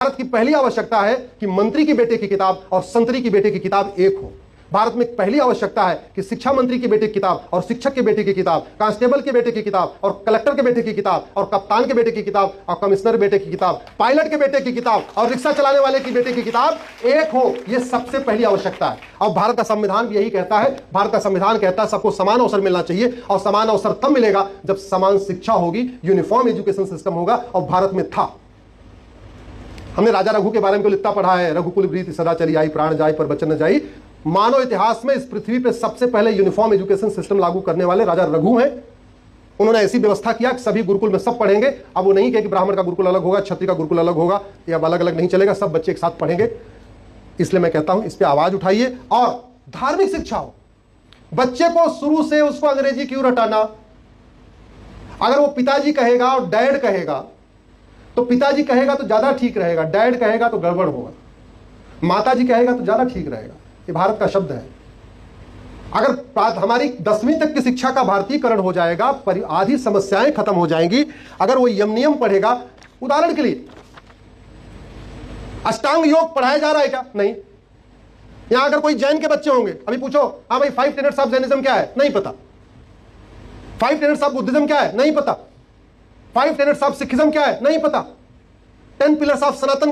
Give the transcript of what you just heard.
भारत की पहली आवश्यकता है कि मंत्री की बेटे की किताब और संतरी की बेटे की किताब एक हो। भारत में पहली आवश्यकता है कि शिक्षा मंत्री के बेटे की किताब और शिक्षक के बेटे की किताब, कांस्टेबल के बेटे की किताब और कलेक्टर के बेटे की किताब और कप्तान के बेटे की किताब और कमिश्नर बेटे की किताब, पायलट के बेटे की किताब और रिक्शा चलाने वाले की बेटे की किताब एक हो। यह सबसे पहली आवश्यकता है। और भारत का संविधान भी यही कहता है। भारत का संविधान कहता है सबको समान अवसर मिलना चाहिए, और समान अवसर तब मिलेगा जब समान शिक्षा होगी, यूनिफॉर्म एजुकेशन सिस्टम होगा। और भारत में था। हमने राजा रघु के बारे में लिखता पढ़ा है, रघुकुल प्रीति सदा चली आई, प्राण जाए पर वचन न जाई। मानव इतिहास में इस पृथ्वी पे सबसे पहले यूनिफॉर्म एजुकेशन सिस्टम लागू करने वाले राजा रघु हैं। उन्होंने ऐसी व्यवस्था किया कि सभी गुरुकुल में सब पढ़ेंगे। अब वो नहीं कहे कि ब्राह्मण का गुरुकुल अलग होगा, क्षत्रिय का गुरुकुल अलग होगा, या अलग अलग नहीं चलेगा, सब बच्चे एक साथ पढ़ेंगे। इसलिए मैं कहता हूं इस पे आवाज उठाइए और धार्मिक शिक्षा हो। बच्चे को शुरू से उसको अंग्रेजी क्यों रटाना? अगर वो पिताजी कहेगा और डैड कहेगा तो पिताजी कहेगा तो ज्यादा ठीक रहेगा, डैड कहेगा तो गड़बड़ होगा, माताजी कहेगा तो ज्यादा ठीक रहेगा। ये भारत का शब्द है। अगर हमारी 10वीं तक की शिक्षा का भारतीयकरण हो जाएगा, आधी समस्याएं खत्म हो जाएंगी। अगर वो यम नियम पढ़ेगा, उदाहरण के लिए अष्टांग योग पढ़ाया जा रहा है क्या? नहीं। यहां अगर कोई जैन के बच्चे होंगे, अभी पूछो, हाँ भाई 5 टेनेट्स ऑफ जैनिज्म क्या है? नहीं पता। 5 टेनेट्स ऑफ बुद्धिज्म क्या है? नहीं पता। 5 टेनेट्स ऑफ सिखिज्म क्या है? नहीं पता। 10 पिलर्स ऑफ सनातन